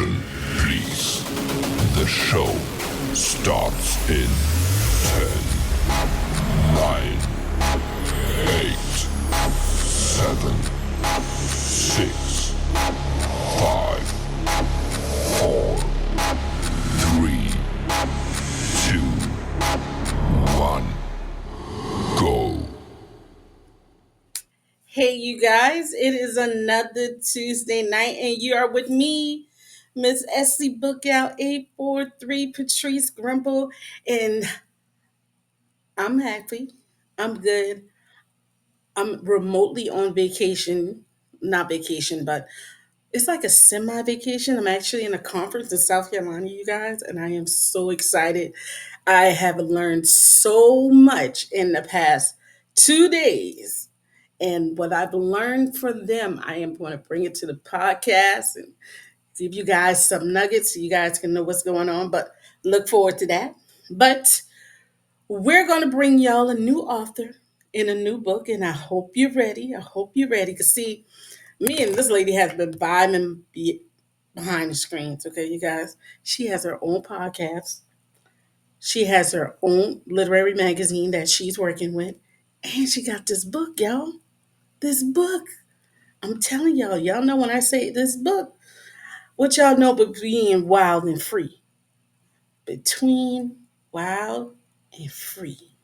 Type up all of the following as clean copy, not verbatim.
Attention, please. The show starts in 10, 9, 8, 7, 6, 5, 4, 3, 2, 1, go. Hey, you guys, it is another Tuesday night, and you are with me, Miss SC Bookout 843, Patrice Grimball, and I'm happy. I'm good. I'm remotely on vacation. Not vacation, but it's like a semi vacation. I'm actually in a conference in South Carolina, you guys, and I am so excited. I have learned so much in the past 2 days. And what I've learned from them, I am going to bring it to the podcast and give you guys some nuggets so you guys can know what's going on. But look forward to that. But we're going to bring y'all a new author in a new book, and I hope you're ready. I hope you're ready. Because, see, me and this lady has been vibing behind the screens, okay, you guys? She has her own podcast, she has her own literary magazine that she's working with, and she got this book, y'all. This book. I'm telling y'all, y'all know when I say this book, what y'all know but being wild and free. Between wild and free.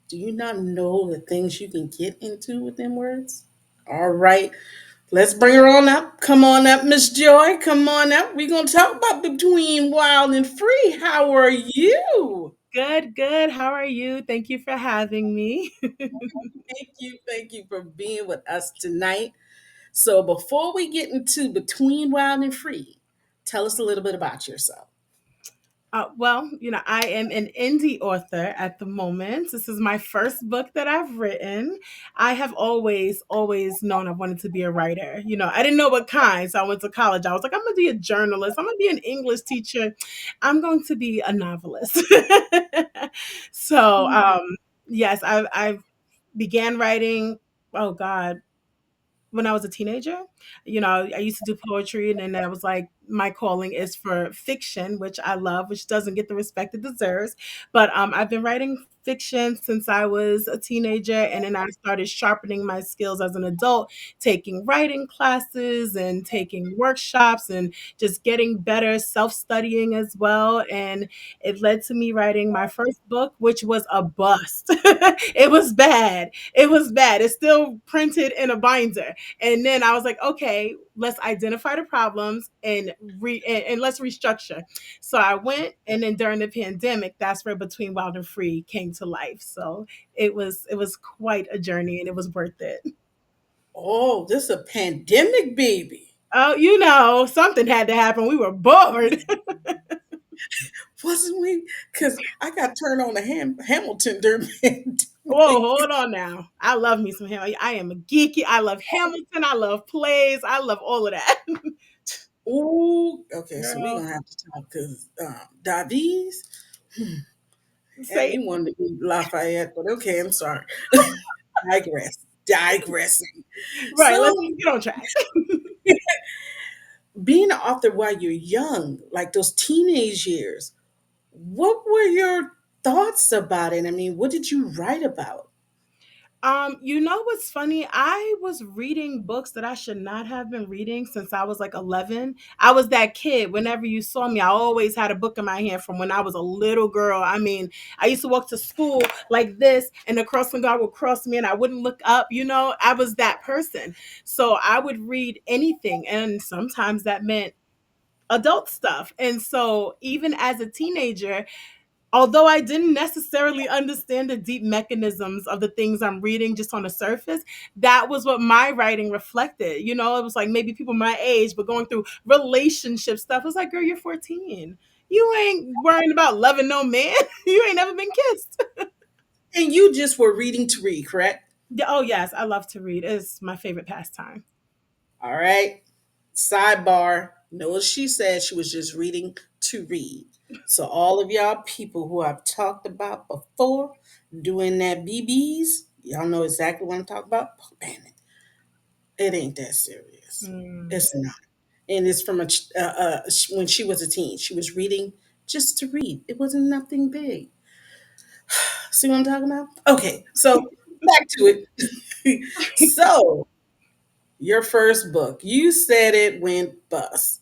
Do you not know the things you can get into with them words? All right, let's bring her on up. Come on up, Miss Joy. Come on up. We're going to talk about between wild and free. How are you? Good, good. How are you? Thank you for having me. Thank you. Thank you for being with us tonight. So, before we get into between wild and free, tell us a little bit about yourself. I am an indie author at the moment. This is my first book that I've written. I have always known I wanted to be a writer. I didn't know what kind, so I went to college. I was like, I'm going to be a journalist. I'm going to be an English teacher. I'm going to be a novelist. so, yes, I've began writing. Oh God, when I was a teenager. I used to do poetry, and then I was like, my calling is for fiction, which I love, which doesn't get the respect it deserves. But I've been writing fiction since I was a teenager, and then I started sharpening my skills as an adult, taking writing classes and taking workshops and just getting better, self-studying as well. And it led to me writing my first book, which was a bust. It was bad. It was bad. It's still printed in a binder. And then I was like, okay, let's identify the problems and let's restructure. So I went, and then during the pandemic, that's where Between Wild and Free came to life. So it was quite a journey, and it was worth it. Oh, this is a pandemic baby. Oh, something had to happen. We were bored. Wasn't we? Because I got turned on to Hamilton during Whoa, pandemic. hold on now. I love me some Hamilton. I am a geeky. I love Hamilton. I love plays. I love all of that. Ooh, okay, so we're Girl, going to have to talk because Davies had say me wanting to be Lafayette, but okay, I'm sorry. Digressing. right. Let's So, get on track. being an author while you're young, like those teenage years, what were your thoughts about it? I mean, what did you write about? You know what's funny? I was reading books that I should not have been reading since I was like 11. I was that kid. Whenever you saw me, I always had a book in my hand from when I was a little girl. I mean, I used to walk to school like this, and the crossing guard would cross me, and I wouldn't look up. I was that person. So I would read anything, and sometimes that meant adult stuff. And so even as a teenager, although I didn't necessarily understand the deep mechanisms of the things I'm reading just on the surface, that was what my writing reflected. It was like maybe people my age, but going through relationship stuff. It was like, girl, you're 14. You ain't worrying about loving no man. You ain't never been kissed. And you just were reading to read, correct? Yeah, oh, yes, I love to read. It's my favorite pastime. All right. Sidebar. Notice she said she was just reading to read. So all of y'all people who I've talked about before doing that BBs, y'all know exactly what I'm talking about. Oh, damn it. It ain't that serious. Mm. It's not. and it's from when she was a teen. She was reading just to read. It wasn't nothing big. See what I'm talking about? Okay, so back to it. So your first book, you said it went bust.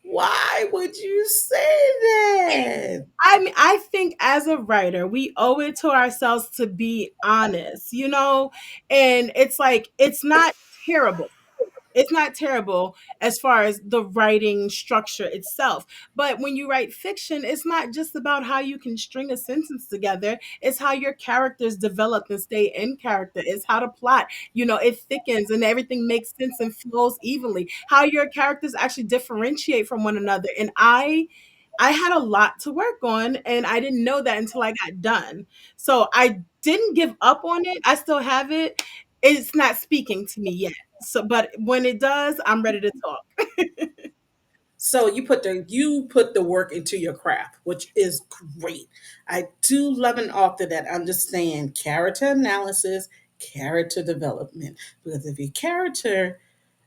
Why would you say that? I mean, I think as a writer, we owe it to ourselves to be honest, and it's like, it's not terrible. It's not terrible as far as the writing structure itself. But when you write fiction, it's not just about how you can string a sentence together. It's how your characters develop and stay in character. It's how the plot, it thickens and everything makes sense and flows evenly. How your characters actually differentiate from one another. And I had a lot to work on, and I didn't know that until I got done. So I didn't give up on it. I still have it. It's not speaking to me yet. So, but when it does, I'm ready to talk. So you put the work into your craft, which is great. I do love an author that understand character analysis, character development. Because if your character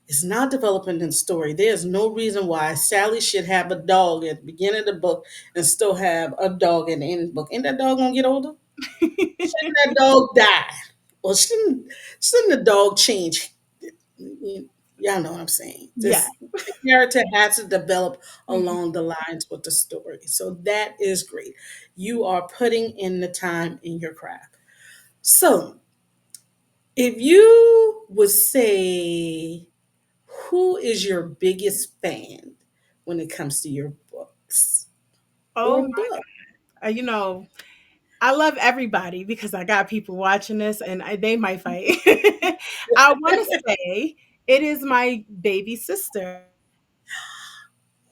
is not developing in story, there's no reason why Sally should have a dog at the beginning of the book and still have a dog at the end of the book. Ain't that dog gonna get older? Shouldn't that dog die? Or shouldn't the dog change? Y'all know what I'm saying. Yeah. This the character has to develop Mhm. along the lines with the story. So that is great. You are putting in the time in your craft. So if you would say, who is your biggest fan when it comes to your books Oh or my book? God. I love everybody because I got people watching this and they might fight. I want to say it is my baby sister.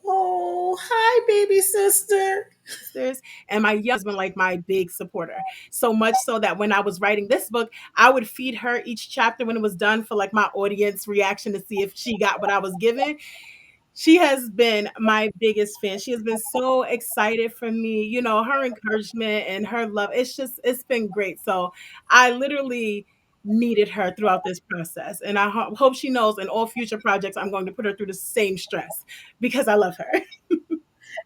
Oh, hi, baby sister. Sisters and my young husband, like, my big supporter, so much so that when I was writing this book, I would feed her each chapter when it was done for like my audience reaction to see if she got what I was given. She has been my biggest fan. She has been so excited for me, her encouragement and her love. It's been great. So I literally needed her throughout this process, and I hope she knows in all future projects I'm going to put her through the same stress because I love her.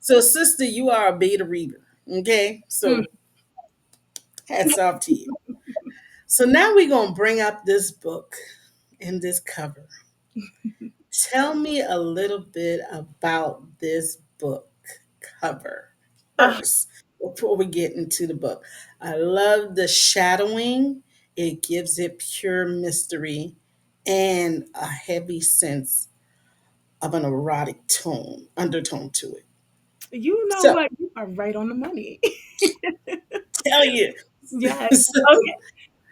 So, sister, you are a beta reader. Okay. So, hats off to you. So, now we're going to bring up this book and this cover. Tell me a little bit about this book cover Ah, first before we get into the book. I love the shadowing, it gives it pure mystery and a heavy sense of an erotic undertone to it. you know So, what? You are right on the money. tell you. Yes. So, Okay.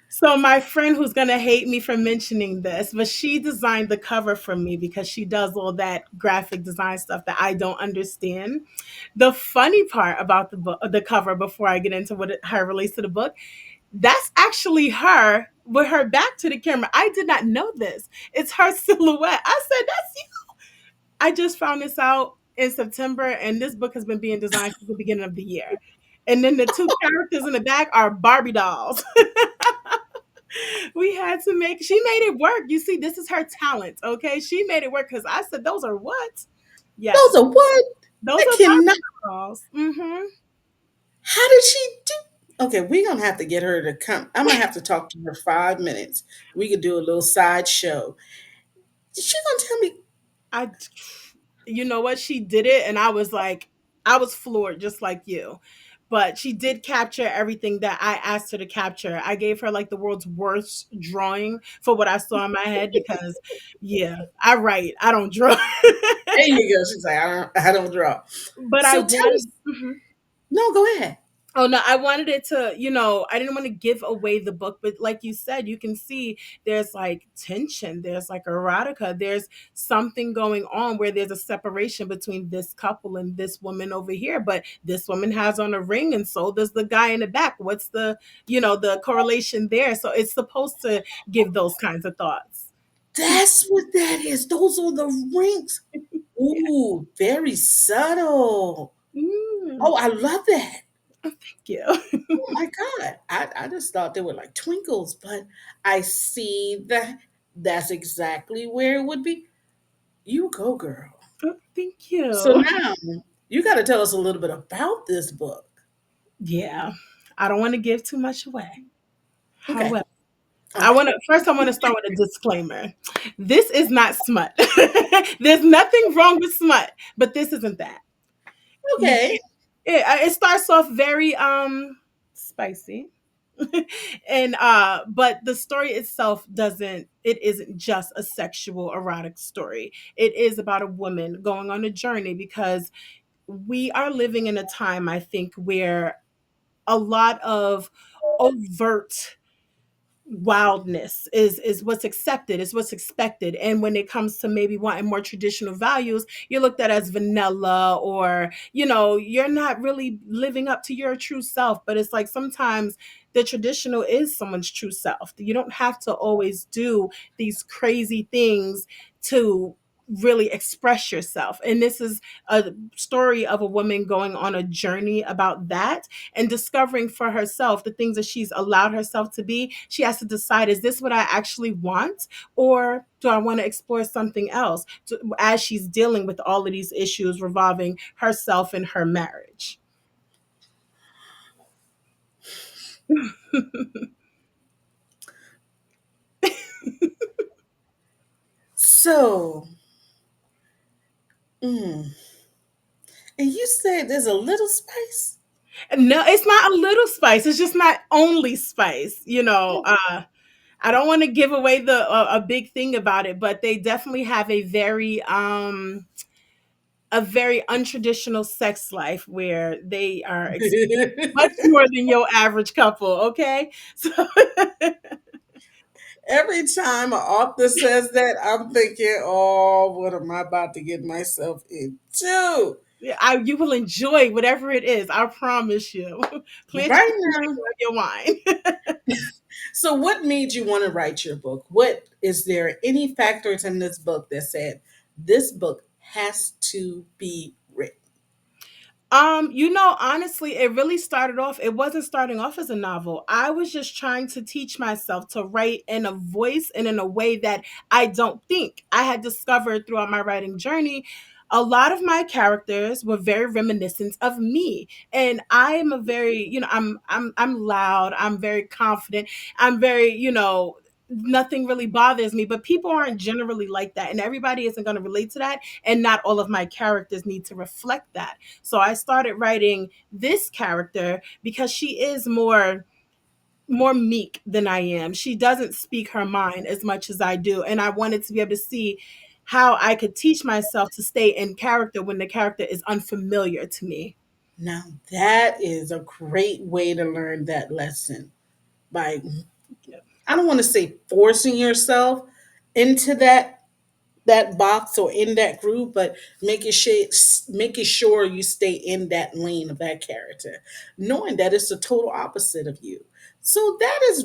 So my friend, who's gonna hate me for mentioning this, but she designed the cover for me because she does all that graphic design stuff that I don't understand. The funny part about the book, the cover, before I get into her relates to the book, that's actually her with her back to the camera. I did not know this. It's her silhouette. I said, "That's you." I just found this out in September, and this book has been being designed since the beginning of the year. And then the two characters in the back are Barbie dolls. We had to she made it work. You see, this is her talent, okay? She made it work because I said, those are what? Yes, those are what? those I are cannot. Barbie dolls. Mm-hmm. How did she do? Okay, we're gonna have to get her to come. I'm gonna have to talk to her 5 minutes. We could do a little sideshow. She's gonna tell me I, you know what? She did it, and I was like, I was floored, just like you. But she did capture everything that I asked her to capture. I gave her like the world's worst drawing for what I saw in my head because, yeah, I write, I don't draw. there you go. She's like, I don't draw. But I So tell wanted. us. Mhm. No, go ahead. Oh no, I wanted it to, I didn't want to give away the book, but like you said, you can see there's like tension, there's like erotica, there's something going on where there's a separation between this couple and this woman over here, but this woman has on a ring and so does the guy in the back. What's the correlation there? So it's supposed to give those kinds of thoughts. That's what that is. Those are the rings. Yeah. Ooh, very subtle. Mm, Oh, I love that. thank you. Oh my God. I just thought they were like twinkles, but I see that that's exactly where it would be. You go, girl. Oh, thank So you. now you got to tell us a little bit about this book. Yeah. I don't want to give too much away. Okay. However, Okay. I want to start with a disclaimer. This is not smut. There's nothing wrong with smut, but this isn't that. You Okay. can't it starts off very spicy. And but the story itself doesn't it isn't just a sexual erotic story. It is about a woman going on a journey because we are living in a time, I think, where a lot of overt wildness is what's accepted, is what's expected. And when it comes to maybe wanting more traditional values, you're looked at as vanilla, or you're not really living up to your true self. But it's like sometimes the traditional is someone's true self. You don't have to always do these crazy things to really express yourself. And this is a story of a woman going on a journey about that and discovering for herself the things that she's allowed herself to be. She has to decide, is this what I actually want? Or do I want to explore something else as she's dealing with all of these issues revolving herself and her marriage? So, mm, and you said there's a little spice? No, it's not a little spice. It's just not only spice. I don't want to give away the a big thing about it, but they definitely have a very untraditional sex life where they are much more than your average couple, okay? So Every time an author says that, I'm thinking, oh, what am I about to get myself into? yeah, you will enjoy whatever it is. I promise you. Plant Right your seed and now. grab your wine. So, what made you want to write your book? What is there any factors in this book that said this book has to be written? Honestly, it really started off, it wasn't starting off as a novel. I was just trying to teach myself to write in a voice and in a way that I don't think. I had discovered throughout my writing journey, a lot of my characters were very reminiscent of me. And I am a very, I'm loud, I'm very confident, I'm very, nothing really bothers me, but people aren't generally like that. And everybody isn't going to relate to that. And not all of my characters need to reflect that. So I started writing this character because she is more meek than I am. She doesn't speak her mind as much as I do, and I wanted to be able to see how I could teach myself to stay in character when the character is unfamiliar to me. Now, that is a great way to learn that lesson by, I don't want to say forcing yourself into that box or in that group, but making sure you stay in that lane of that character, knowing that it's the total opposite of you. So that's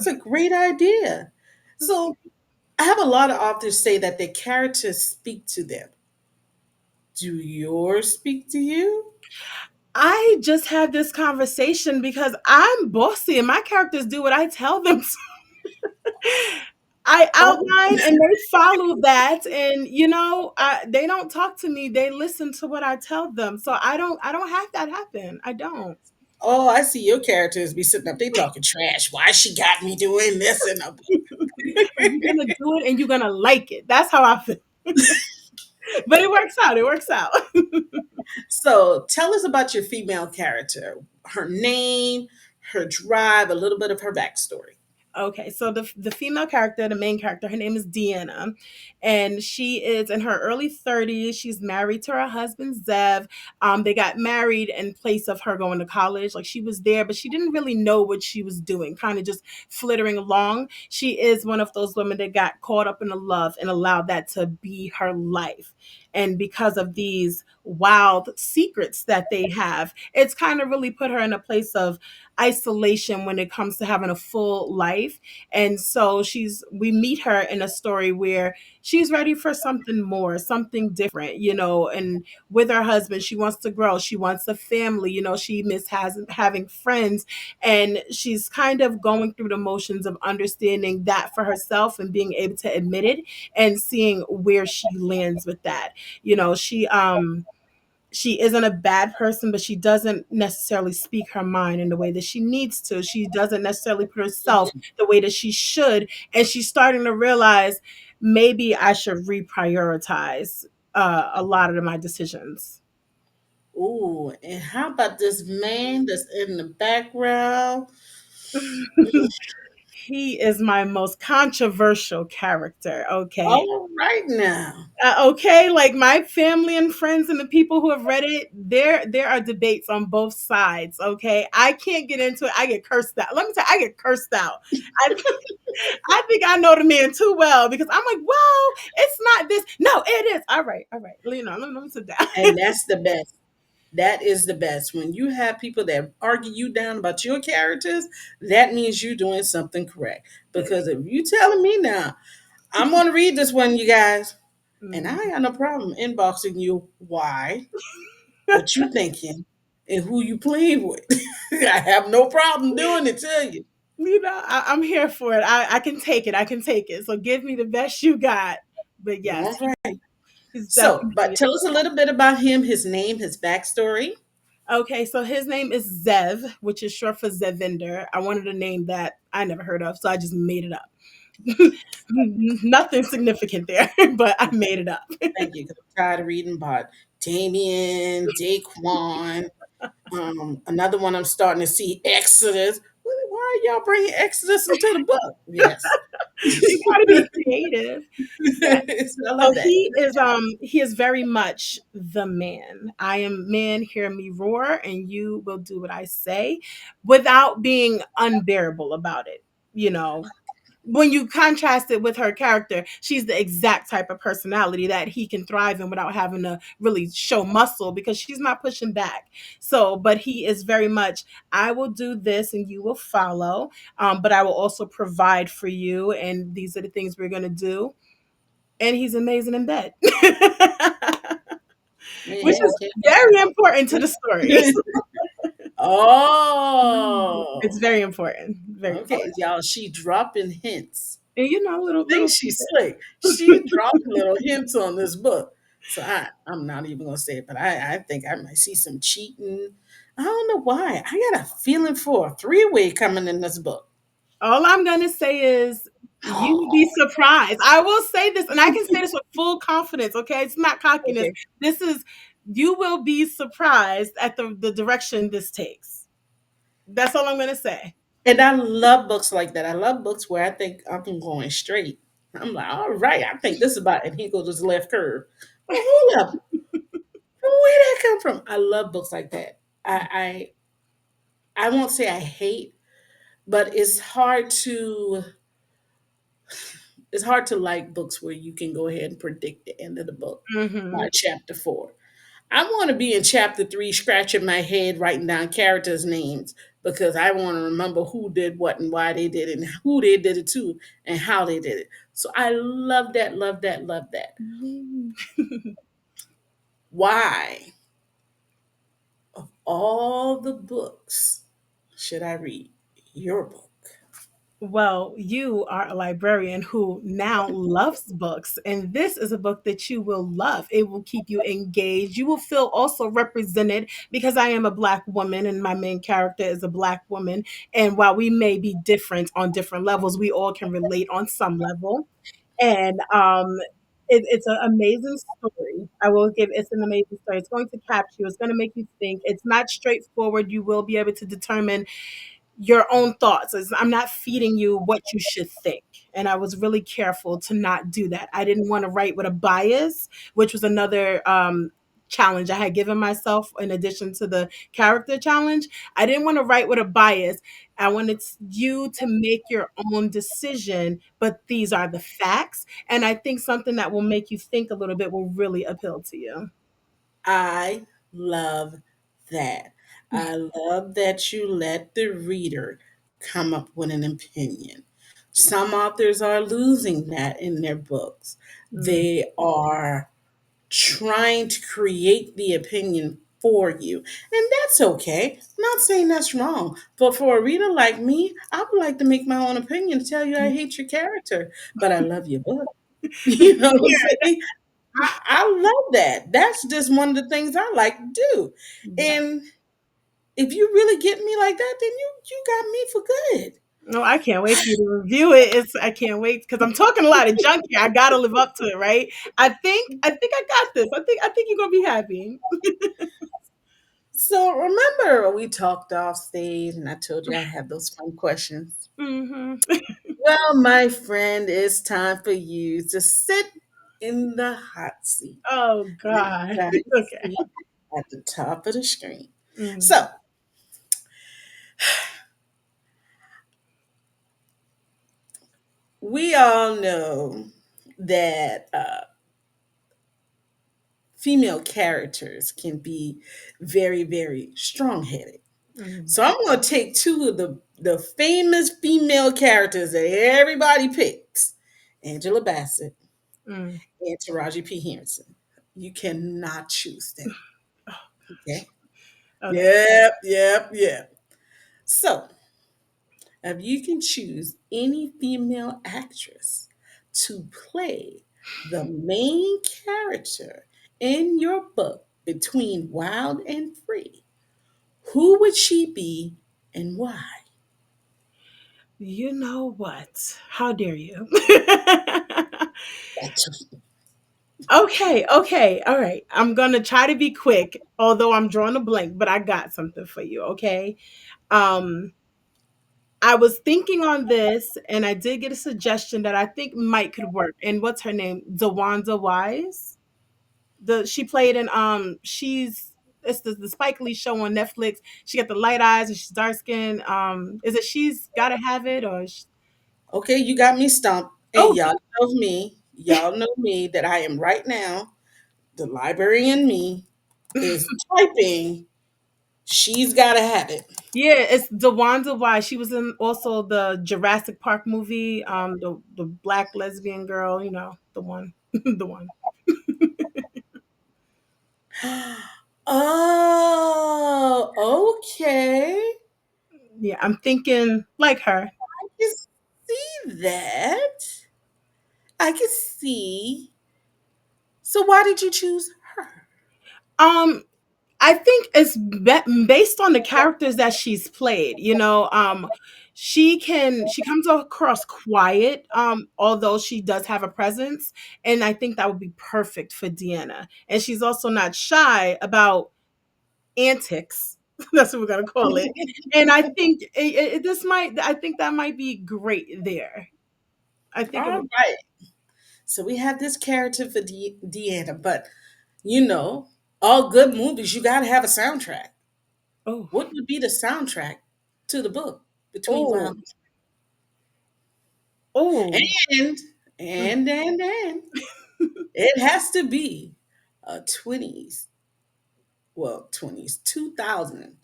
a great idea. So I have a lot of authors say that their characters speak to them. Do yours speak to you? I just had this conversation because I'm bossy and my characters do what I tell them to. I Oh, outline and they follow that, and they don't talk to me, they listen to what I tell them. So I don't have that happen. I don't. oh, I see your characters be sitting up, they talking trash. Why she got me doing this and But you're gonna do it and you're gonna like it. That's how I feel. But it works out. It works out. So tell us about your female character, her name, her drive, a little bit of her backstory. Okay, so the female character, the main character, her name is Deanna, and she is in her early 30s. She's married to her husband Zev. They got married in place of her going to college. Like she was there, but she didn't really know what she was doing, kind of just flittering along. She is one of those women that got caught up in a love and allowed that to be her life. And because of these wild secrets that they have, it's kind of really put her in a place of isolation when it comes to having a full life. And so we meet her in a story where she's ready for something more, something different, and with her husband, she wants to grow, she wants a family, she miss having friends, and she's kind of going through the motions of understanding that for herself and being able to admit it and seeing where she lands with that. She isn't a bad person, but she doesn't necessarily speak her mind in the way that she needs to. She doesn't necessarily put herself the way that she should. And she's starting to realize maybe I should reprioritize a lot of my decisions. Ooh, and how about this man that's in the background? He is my most controversial character. Okay. All right now. Okay, like my family and friends and the people who have read it, there are debates on both sides. Okay, I can't get into it. I get cursed out. Let me tell you, I get cursed out. I I think I know the man too well because I'm like, well, it's not this. No, it is. All right. Let me sit down. And that's the best. That is the best. When you have people that argue you down about your characters, that means you're doing something correct. Because if you telling me now, I'm going to read this one, you guys, and I Mm. ain't got no problem inboxing you why, what you thinking, and who you playing with. I have no problem doing it, tell you. I'm here for it. I can take it. I can take it. So give me the best you got. But yes, All right. he's So, but definitely tell us a little bit about him, his name, his backstory. okay. So his name is Zev, which is short for Zevinder. I wanted a name that I never heard of, so I just made it up. Nothing significant there, but I made it up. Thank you. 'Cause I'm tired of reading about Damien, Daquan. Another one I'm starting to see Exodus. Why are y'all bringing Exodus into the book? Yes. You gotta be creative. Yeah. I So love that. he is very much the man. I am man, hear me roar, and you will do what I say without being unbearable about it. You know, when you contrast it with her character, she's the exact type of personality that he can thrive in without having to really show muscle because she's not pushing back. So, but he is very much, I will do this and you will follow, but I will also provide for you, and these are the things we're going to do. And he's amazing in bed, which Yeah, is okay. very important to the story. It's Oh, very important, very okay, important. y'all. She dropping hints. And Think little she's tidbits. slick. She dropping little hints on this book. So I'm not even gonna say it, but I think I might see some cheating. I don't know why. I got a feeling for a three-way coming in this book. All I'm gonna say is you will be surprised. I will say this, and I can say this with full confidence. Okay, it's not cockiness. Okay. This is you will be surprised at the direction this takes. That's all I'm gonna say. And I love books like that. I love books where I think I'm going straight. I'm like, all right, I think this is about, and he goes to his left curve. Well, hold up. Where did that come from? I love books like that. I won't say I hate, but it's hard to like books where you can go ahead and predict the end of the book Hmm. by chapter 4. I want to be in chapter 3 scratching my head writing down characters' names because I want to remember who did what and why they did it and who they did it to and how they did it. So I love that, love that, love that. Why, of all the books, should I read your book? Well, you are a librarian who now loves books, and this is a book that you will love. It will keep you engaged. You will feel also represented because I am a Black woman and my main character is a Black woman. And while we may be different on different levels, we all can relate on some level. And it's an amazing story. I will give it's an amazing story. It's going to capture you. It's going to make you think. It's not straightforward. You will be able to determine your own thoughts. I'm not feeding you what you should think. And I was really careful to not do that. I didn't want to write with a bias, which was another challenge I had given myself in addition to the character challenge. I didn't want to write with a bias. I wanted you to make your own decision, but these are the facts. And I think something that will make you think a little bit will really appeal to you. I love that. I love that you let the reader come up with an opinion. Some authors are losing that in their books. Mm. They are trying to create the opinion for you. And that's okay. I'm not saying that's wrong. But for a reader like me, I would like to make my own opinion, tell you I hate your character, but I love your book. You know what I'm saying? I love that. That's just one of the things I like to do. Yeah. And if you really get me like that, then you got me for good. No, I can't wait for you to review it. I can't wait because I'm talking a lot of junk here. I gotta live up to it, right? I think I got this. I think you're gonna be happy. So remember we talked off stage and I told you I have those fun questions. Hmm. Well, my friend, it's time for you to sit in the hot seat. Oh You God. guys Okay. see at the top of the screen. Mm, So we all know that female characters can be very, very strong headed. mm, So I'm going to take two of the famous female characters that everybody picks, Angela Bassett mm. and Taraji P. Henson. You cannot choose them. Okay. Okay. Yep, yep, yep. So if you can choose any female actress to play the main character in your book between Wild and Free, who would she be and why? You know what? How dare you? Okay, okay, all right. I'm gonna try to be quick, although I'm drawing a blank, but I got something for you, okay? Um, I was thinking on this and I did get a suggestion that I think might could work. And what's her name? DeWanda Wise. She played in it's the Spike Lee show on Netflix. She got the light eyes and she's dark skinned. Is it She's Gotta Have It Okay, you got me stumped. And oh y'all know me that I am right now, the library in me is typing, she's gotta have it. yeah, it's DeWanda Wise. She was in also the Jurassic Park movie, the black lesbian girl, the one. The one. Oh, okay. Yeah, I'm thinking like her. I can see that. I can see. So why did you choose her? Um, I think it's based on the characters that she's played. She comes across quiet, although she does have a presence, and I think that would be perfect for Deanna. And she's also not shy about antics. That's what we're gonna call it. And I think I think that might be great there. I think it All would. right. So we have this character for Deanna, but you know, all good movies, you gotta have a soundtrack. Oh, What would be the soundtrack to the book between oh, Wild oh. and and it has to be a 20s, well, 20s, 2000.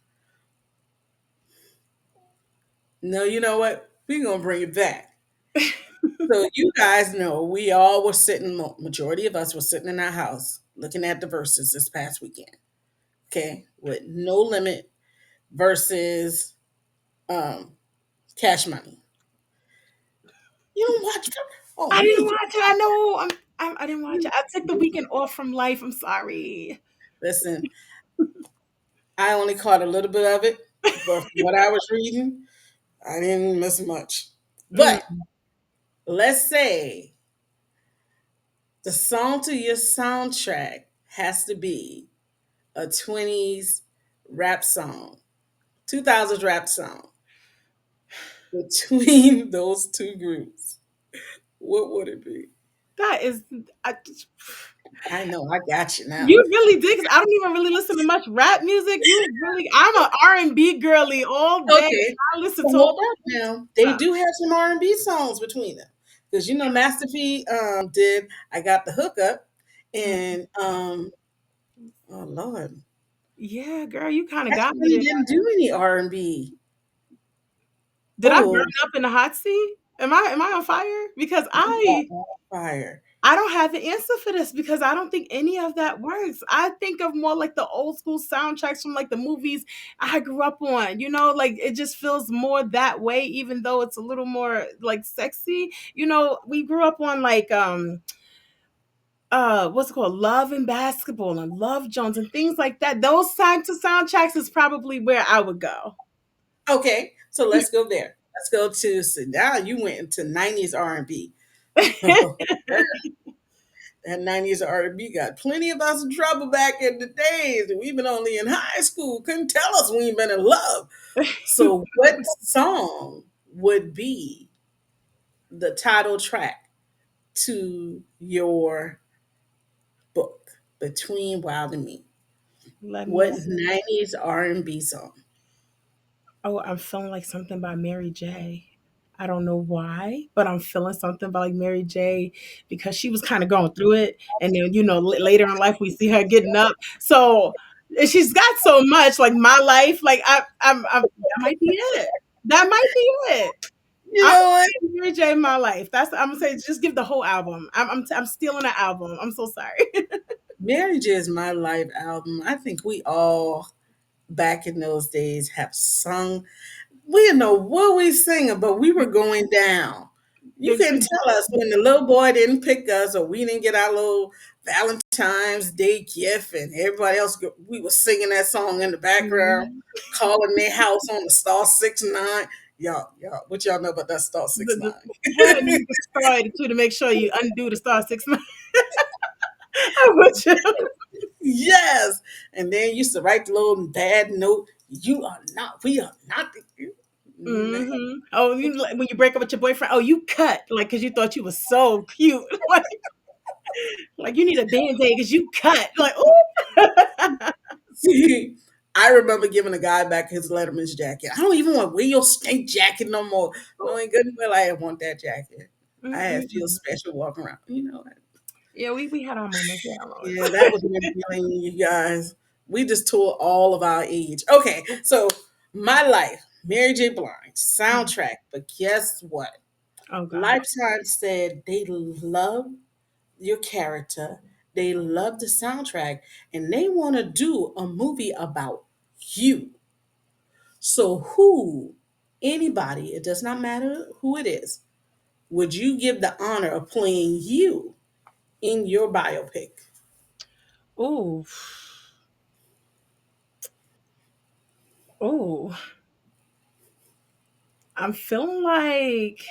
No, you know what? We're gonna bring it back. So you guys know we all were sitting, majority of us were sitting in our house looking at the verses this past weekend. Okay, with No Limit versus um Cash Money. You don't watch? Oh I didn't me. watch it. I know. I didn't watch it. I took the weekend off from life. I'm sorry. Listen, I only caught a little bit of it, but from what I was reading, I didn't miss much. But Mm, let's say the song to your soundtrack has to be a 20s rap song, 2000s rap song between those two groups. What would it be? that is, I, I know, I got you now. you really did. 'Cause I don't even really listen to much rap music. I'm a R&B girly all day. Okay, I listen so to hold all up now. They stuff. do have some R&B songs between them. Because you know Master P did I Got the Hookup Mm. and oh Lord. Yeah, girl, you kind of got me Actually there. didn't do any R&B. Did I burn Oh, up in the hot seat? Am I on fire? Because you are on fire. I don't have the answer for this because I don't think any of that works. I think of more like the old school soundtracks from like the movies I grew up on. Like it just feels more that way, even though it's a little more like sexy. We grew up on like what's it called? Love and Basketball and Love Jones and things like that. Those side to soundtracks is probably where I would go. Okay, so let's go there. Let's go to, so now you went into 90s R&B. That 90s R&B got plenty of us in trouble back in the days. We've been only in high school. Couldn't tell us we ain't been in love. So what song would be the title track to your book, Between Wild and Me? Let me What see. 90s R&B song? Oh, I'm feeling like something by Mary J. I don't know why, but I'm feeling something by like Mary J. because she was kind of going through it, and then later in life we see her getting up. So and she's got so much like my life. Like that might be it. That might be it. You I'm know what? gonna say Mary J. My life. That's I'm gonna say. Just give the whole album. I'm stealing the album. I'm so sorry. Mary J is My Life album. I think we all back in those days have sung. We didn't know what we singing, but we were going down. You couldn't tell us when the little boy didn't pick us or we didn't get our little Valentine's Day gift and everybody else, we were singing that song in the background, Mhm. calling their house on the star 6 9. Y'all, what y'all know about that star The, six the, nine? yeah, and you destroy it too to make sure you undo the star 6 9. I would you. Yes. And then used to write the little bad note. You are not, we are not the you. Man. Oh, when you break up with your boyfriend, oh, you cut like because you thought you was so cute. Like you need a band-aid because you cut. Like, oh, See, I remember giving a guy back his Letterman's jacket. I don't even want to wear your stink jacket no more. No, ain't good. Well, I didn't want that jacket. I had feel Mm-mm. special walking around. You know, Yeah, we had our moments. We had our moments. yeah, that was revealing, you guys. We just told all of our age. Okay, so My Life, Mary J. Blige, soundtrack. But guess what? Oh God. Lifetime said they love your character, they love the soundtrack, and they want to do a movie about you. So, who, anybody, it does not matter who it is, would you give the honor of playing you in your biopic? Ooh. Ooh. I'm feeling like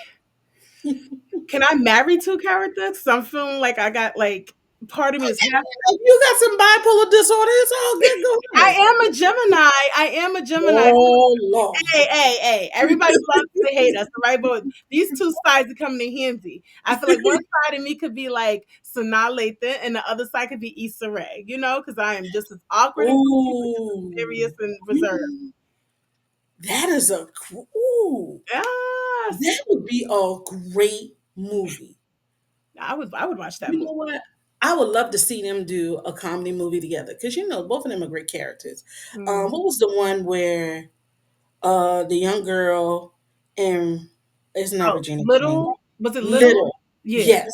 can I marry two characters? 'Cause I'm feeling like I got like part of me is half. If you got some bipolar disorder, it's all good. Go I ahead. am a Gemini. I am a Gemini. Oh, Lord. Hey. Everybody loves to hate us, right? But these two sides are coming in handy. I feel like one side of me could be like Sanaa Lathan, and the other side could be Issa Rae, because I am just as awkward and goofy, but just as serious Ooh. and reserved. That is a, ooh, Yes. that would be a great movie. I would watch that You movie. know what? I would love to see them do a comedy movie together because both of them are great characters. Mm. What was the one where the young girl and it's not Oh, Regina King, Little? Was it Little? Little? Yeah, Yes,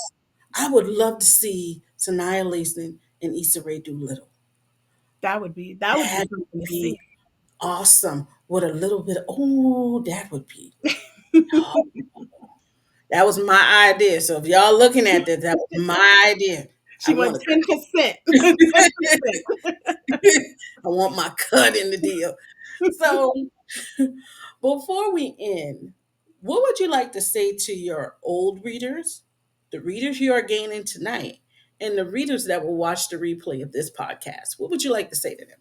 I would love to see Sanaya Lathan and Issa Rae do Little. that would be That something would to see. be awesome. With a little bit. Oh, that would be. That was my idea. So if y'all looking at that, that was my idea. I She want went a 10%. 10%. I want my cut in the deal. So before we end, what would you like to say to your old readers, the readers you are gaining tonight, and the readers that will watch the replay of this podcast? What would you like to say to them?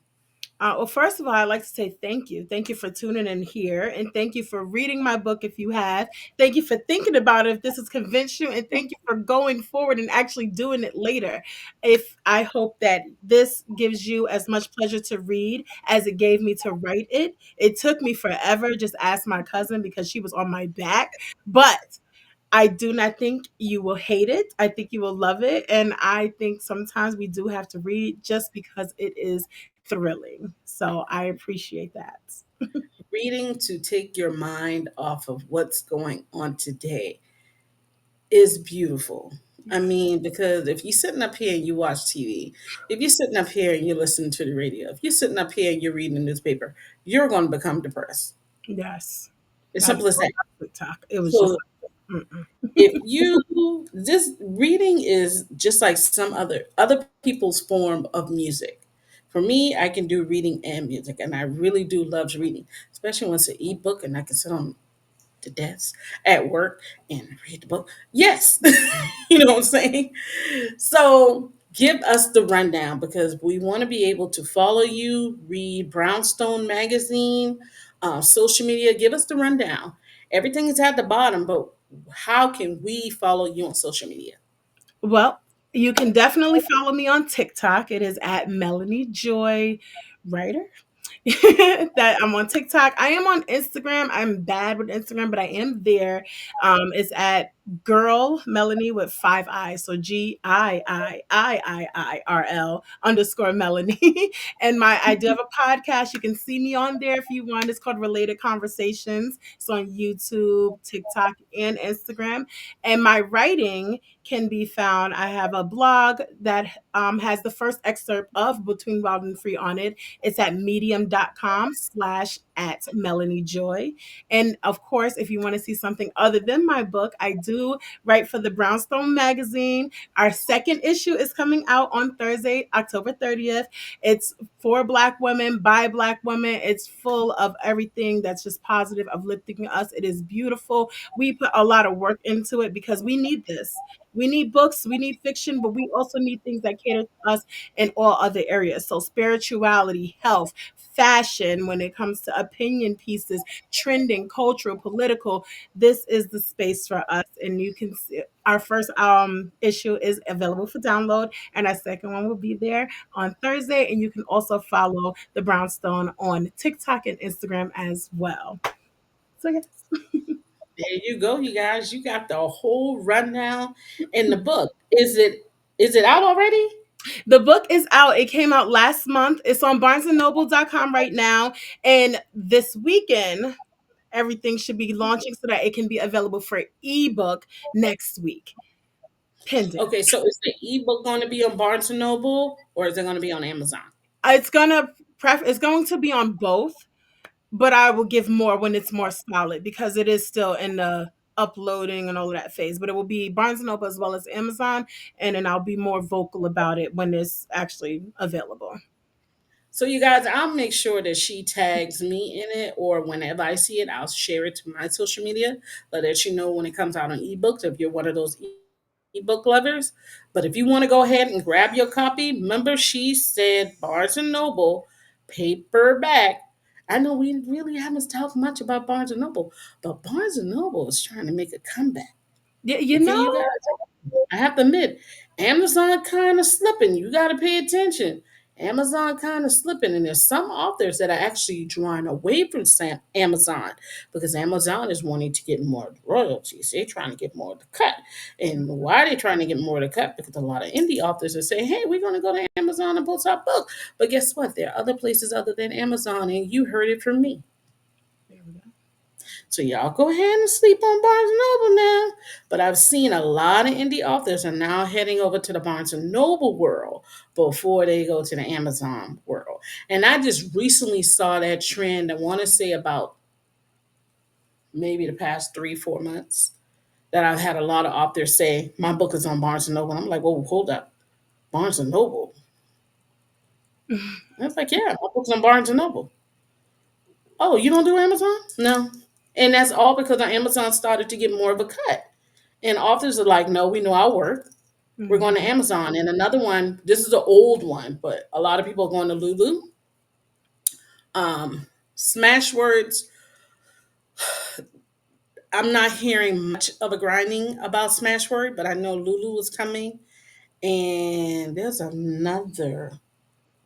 Well, first of all, I'd like to say thank you. Thank you for tuning in here. And thank you for reading my book if you have. Thank you for thinking about it if this has convinced you. And thank you for going forward and actually doing it later. If I hope that this gives you as much pleasure to read as it gave me to write it. It took me forever. Just ask my cousin because she was on my back. But I do not think you will hate it. I think you will love it. And I think sometimes we do have to read just because it is thrilling. So I appreciate that. Reading to take your mind off of what's going on today is beautiful. I mean, because if you're sitting up here and you watch TV, if you're sitting up here and you're listening to the radio, if you're sitting up here and you're reading the newspaper, you're going to become depressed. Yes. It's I simple as that. TikTok. It was just So like Mm-mm. If you this reading is just like some other people's form of music. For me, I can do reading and music, and I really do love reading, especially when it's an ebook and I can sit on the desk at work and read the book. Yes, you know what I'm saying. So give us the rundown because we want to be able to follow you, read Brownstone Magazine, social media. Give us the rundown. Everything is at the bottom, but how can we follow you on social media? Well, you can definitely follow me on TikTok. It is at Melanie Joy Writer. That I'm on TikTok. I am on Instagram. I'm bad with Instagram, but I am there. It's at girl Melanie with 5 eyes. So GIIIIRL _ Melanie. I do have a podcast. You can see me on there if you want. It's called Related Conversations. It's on YouTube, TikTok, and Instagram. And my writing can be found. I have a blog that has the first excerpt of Between Wild and Free on it. It's at medium.com/at Melanie Joy. And of course, if you want to see something other than my book, I do write for the Brownstone magazine. Our second issue is coming out on Thursday, October 30th. It's for Black women, by Black women. It's full of everything that's just positive, uplifting us. It is beautiful. We put a lot of work into it because we need this. We need books, we need fiction, but we also need things that cater to us in all other areas. So, spirituality, health, fashion, when it comes to opinion pieces, trending, cultural, political, this is the space for us. And you can see our first issue is available for download, and our second one will be there on Thursday. And you can also follow the Brownstone on TikTok and Instagram as well. So, yes. There you go, you guys. You got the whole rundown in the book. Is it out already? The book is out. It came out last month. It's on barnesandnoble.com right now. And this weekend, everything should be launching so that it can be available for ebook next week. Pending. Okay, so is the ebook going to be on Barnes and Noble or is it going to be on Amazon? It's going to be on both, but I will give more when it's more solid because it is still in the uploading and all of that phase. But it will be Barnes and Noble as well as Amazon, and then I'll be more vocal about it when it's actually available. So you guys, I'll make sure that she tags me in it, or whenever I see it, I'll share it to my social media, let you know when it comes out on ebooks if you're one of those ebook lovers. But if you want to go ahead and grab your copy, remember she said Barnes and Noble paperback. I know we really haven't talked much about Barnes and Noble, but Barnes and Noble is trying to make a comeback. Yeah, you Okay, know, you guys, I have to admit, Amazon kind of slipping. You got to pay attention. Amazon kind of slipping, and there's some authors that are actually drawing away from Amazon because Amazon is wanting to get more royalties. They're trying to get more of the cut. And why are they trying to get more of the cut? Because a lot of indie authors are saying, hey, we're going to go to Amazon and post our book. But guess what? There are other places other than Amazon, and you heard it from me. there we go. So y'all go ahead and sleep on Barnes and Noble now. But I've seen a lot of indie authors are now heading over to the Barnes and Noble world before they go to the Amazon world. And I just recently saw that trend. I want to say about maybe the past 3, 4 months that I've had a lot of authors say my book is on Barnes and Noble. And I'm like, whoa, hold up, Barnes and Noble. And I was like, yeah, my book's on Barnes and Noble. Oh, you don't do Amazon? No. And that's all because Amazon started to get more of a cut. And authors are like, no, we know our worth. We're going to Mhm. Amazon. And another one, this is an old one, but a lot of people are going to Lulu. Smashwords, I'm not hearing much of a grinding about Smashword, but I know Lulu is coming. And there's another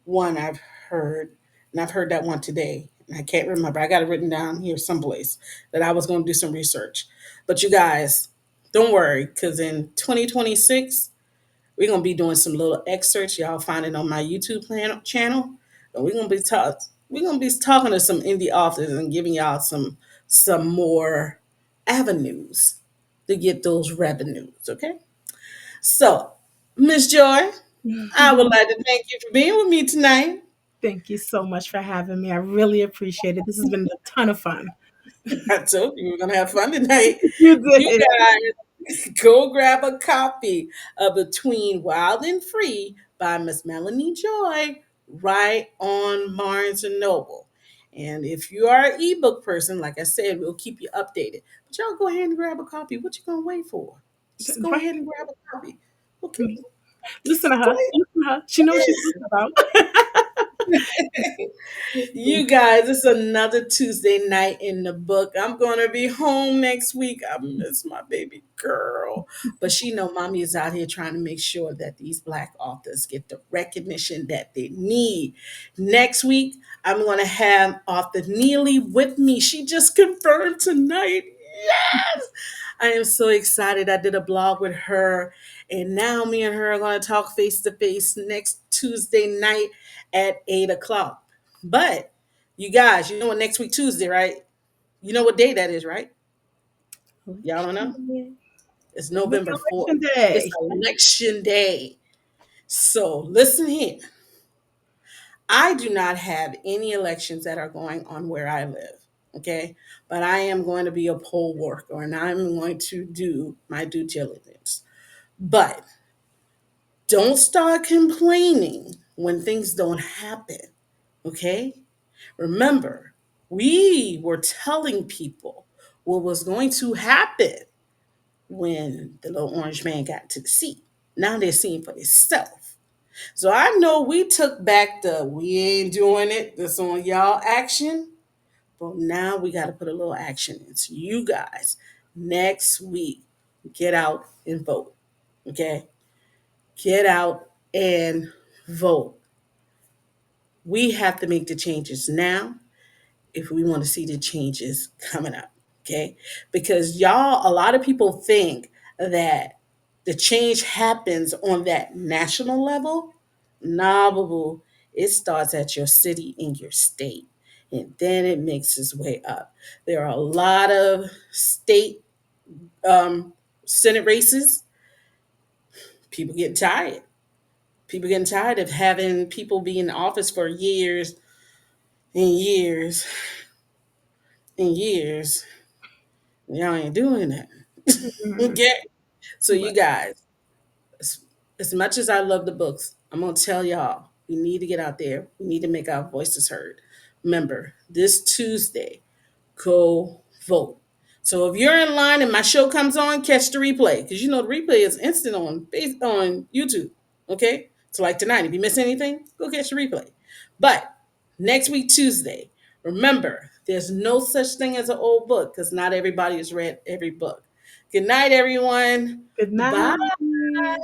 one I've heard, and I've heard that one today. And I can't remember. I got it written down here someplace that I was going to do some research. But you guys, don't worry, because in 2026, we're gonna be doing some little excerpts. Y'all find it on my YouTube channel, and we're gonna be talking to some indie authors and giving y'all some more avenues to get those revenues. Okay, so Miss Joy, I would like to thank you for being with me tonight. Thank you so much for having me. I really appreciate it. This has been a ton of fun. I told you we were gonna have fun tonight. You You did. guys go grab a copy of Between Wild and Free by Miss Melanie Joy right on Barnes and Noble. And if you are an ebook person, like I said, we'll keep you updated. But y'all go ahead and grab a copy. What you gonna wait for? Just go ahead Right. and grab a copy. Okay? Listen to Go her. Listen to her. She knows what she's talking about. ahead. You guys, it's another Tuesday night in the book. I'm gonna be home next week. I miss my baby girl, but she know mommy is out here trying to make sure that these black authors get the recognition that they need. Next week, I'm gonna have author Neely with me. She just confirmed tonight. Yes, I am so excited. I did a blog with her, and now me and her are gonna talk face to face next Tuesday night at 8 o'clock. But you guys, you know what next week Tuesday, right? You know what day that is, right? Y'all don't know? Election day. It's What's November 4th. election It's day? election day. So listen here. I do not have any elections that are going on where I live. Okay. But I am going to be a poll worker and I'm going to do my due diligence. But don't start complaining when things don't happen. Okay. Remember, we were telling people what was going to happen when the little orange man got to the seat. Now they're seeing for themselves. So I know we took back the we ain't doing it, this on y'all action. But now we got to put a little action in. So you guys, next week, get out and vote. Okay? Get out and vote. We have to make the changes now if we want to see the changes coming up. Okay. Because y'all, a lot of people think that the change happens on that national level. Nah, boo boo. It starts at your city and your state. And then it makes its way up. There are a lot of state Senate races. People get tired. People getting tired of having people be in office for years and years and years. Y'all ain't doing that. Mhm. Okay. So you Right. guys, as, as much as I love the books, I'm gonna tell y'all we need to get out there. We need to make our voices heard. Remember, this Tuesday, go vote. So if you're in line and my show comes on, catch the replay because you know the replay is instant on YouTube. Okay, so like tonight, if you miss anything, go catch the replay. But next week Tuesday, remember there's no such thing as an old book because not everybody has read every book. Good night, everyone. Good Bye. night.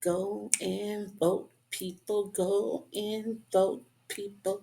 Go and vote, people. Go and vote, people.